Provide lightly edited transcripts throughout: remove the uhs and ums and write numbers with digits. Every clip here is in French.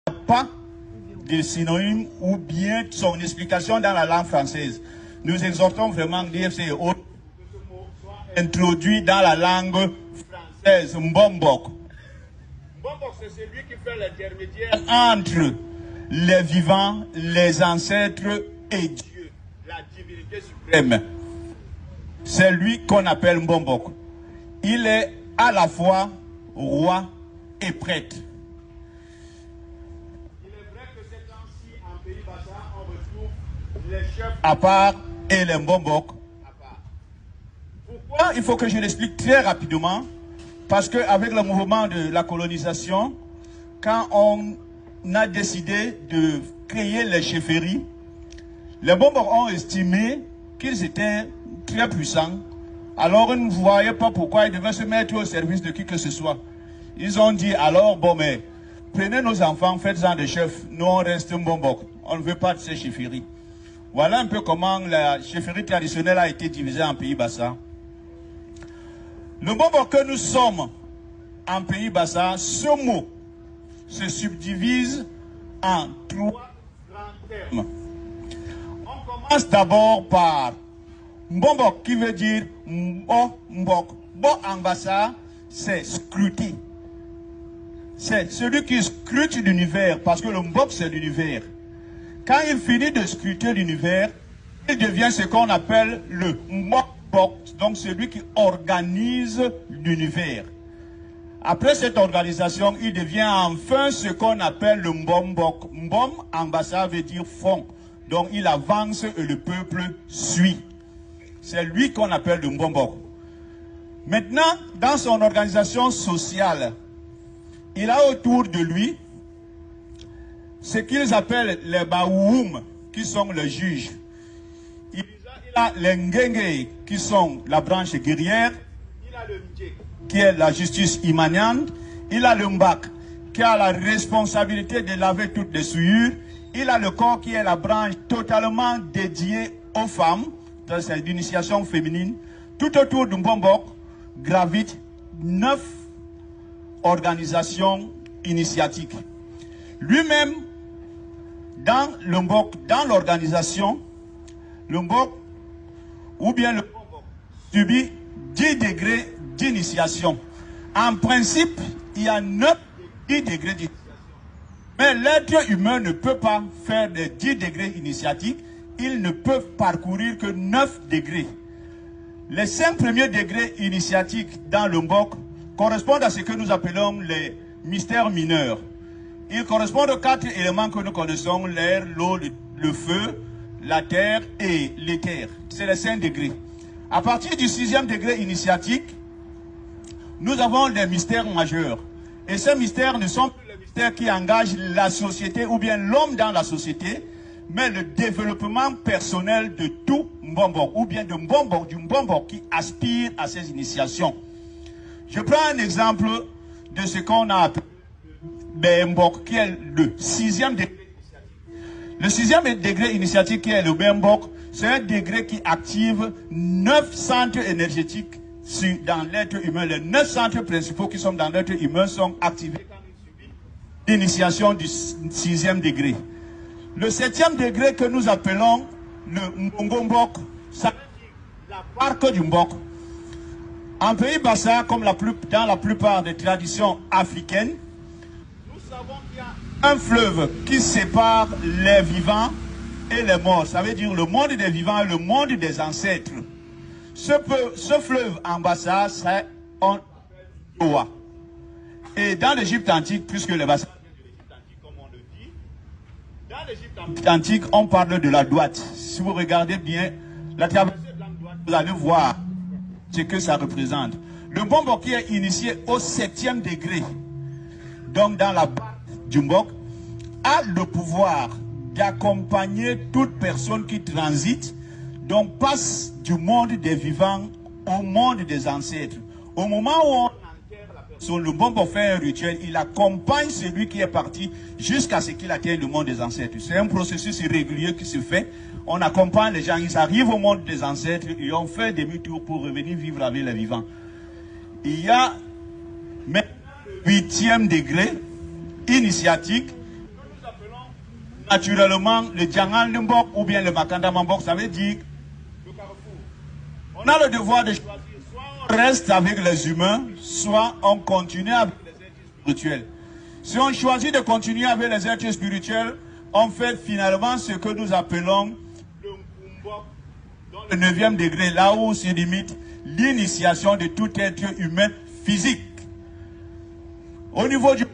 pas de synonyme ou bien son explication dans la langue française. Nous exhortons vraiment DFC et autres que ce mot soit introduit dans la langue française. Mbombok. Mbombok, c'est celui qui fait l'intermédiaire entre les vivants, les ancêtres et Dieu, la divinité suprême. C'est lui qu'on appelle Mbombok. Il est à la fois roi et prêtre. Il est vrai que ces temps-ci, en Pays Bassa, on retrouve les chefs à part et les Mbombok à part. Pourquoi? Il faut que je l'explique très rapidement. Parce qu'avec le mouvement de la colonisation, quand on a décidé de créer les chefferies, les Mbombok ont estimé qu'ils étaient très puissants. Alors ils ne voyaient pas pourquoi ils devaient se mettre au service de qui que ce soit. Ils ont dit alors, bon mais, prenez nos enfants, faites-en des chefs, nous on reste Mbombok. On ne veut pas de ces chefferies. Voilà un peu comment la chefferie traditionnelle a été divisée en Pays Bassa. Le Mbombok que nous sommes en Pays Bassa, ce mot se subdivise en trois grands termes. On commence d'abord par Mbombok qui veut dire Mbok. Bo en Bassa, c'est scruter. C'est celui qui scrute l'univers, parce que le Mbok c'est l'univers. Quand il finit de scruter l'univers, il devient ce qu'on appelle le Mbok. Donc celui qui organise l'univers. Après cette organisation, il devient enfin ce qu'on appelle le Mbombok. Mbom en Bassa veut dire fond. Donc il avance et le peuple suit. C'est lui qu'on appelle le Mbombok. Maintenant, dans son organisation sociale, il a autour de lui ce qu'ils appellent les Baoum, qui sont les juges. Il a les Ngenge, qui sont la branche guerrière. Il a le Ndje, qui est la justice immanente. Il a le Mbak, qui a la responsabilité de laver toutes les souillures. Il a le corps, qui est la branche totalement dédiée aux femmes. C'est l'initiation féminine. Tout autour du Mbombok gravitent 9 organisations initiatiques. Lui-même, dans le Mbok, dans l'organisation, le Mbok ou bien le Mbombok subit 10 degrés d'initiation. En principe, il y a 10 degrés d'initiation. Mais l'être humain ne peut pas faire des 10 degrés initiatiques. Ils ne peuvent parcourir que 9 degrés. Les 5 premiers degrés initiatiques dans le Mbok correspondent à ce que nous appelons les mystères mineurs. Ils correspondent aux 4 éléments que nous connaissons, l'air, l'eau, le feu, la terre et l'éther. C'est les 5 degrés. À partir du 6e degré initiatique, nous avons des mystères majeurs. Et ces mystères ne sont plus les mystères qui engagent la société ou bien l'homme dans la société, mais le développement personnel de tout Mbombok, ou bien de Mbombok, du Mbombok qui aspire à ces initiations. Je prends un exemple de ce qu'on a appelé Mbok, qui est le 6e degré initiatique. Le 6e degré initiatique, qui est le Mbok, c'est un degré qui active 9 centres énergétiques dans l'être humain. Les 9 centres principaux qui sont dans l'être humain sont activés quand il subit l'initiation du 6e degré. Le 7e degré que nous appelons le Mbombok, ça veut dire la barque du Mbok. En Pays Bassa, comme dans la plupart des traditions africaines, nous savons qu'il y a un fleuve qui sépare les vivants et les morts. Ça veut dire le monde des vivants et le monde des ancêtres. Ce fleuve en Bassa, c'est on Oa. Et dans l'Égypte antique, puisque le Bassa dans l'Égypte antique, on parle de la droite. Si vous regardez bien, la traversée de la droite, vous allez voir ce que ça représente. Le Mbombok qui est initié au 7e degré, donc dans la barque du Mbok, a le pouvoir d'accompagner toute personne qui transite, donc passe du monde des vivants au monde des ancêtres. Au moment où on le Mbombok fait un rituel, il accompagne celui qui est parti jusqu'à ce qu'il atteigne le monde des ancêtres. C'est un processus irrégulier qui se fait. On accompagne les gens, ils arrivent au monde des ancêtres et on fait demi-tour pour revenir vivre avec les vivants. Il y a maintenant le 8e degré initiatique appelons naturellement le Djangan Limbok ou bien le Makanda Mambok, ça veut dire le carrefour. On a le devoir de choisir, soit on reste avec les humains, soit on continue avec les êtres spirituels. Si on choisit de continuer avec les êtres spirituels, on fait finalement ce que nous appelons le Mkumbok, dans le 9e degré, là où se limite l'initiation de tout être humain physique. Au niveau du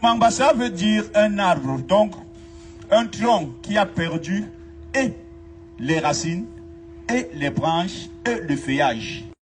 Mkumbok, ça veut dire un arbre, donc un tronc qui a perdu et les racines, et les branches, et le feuillage.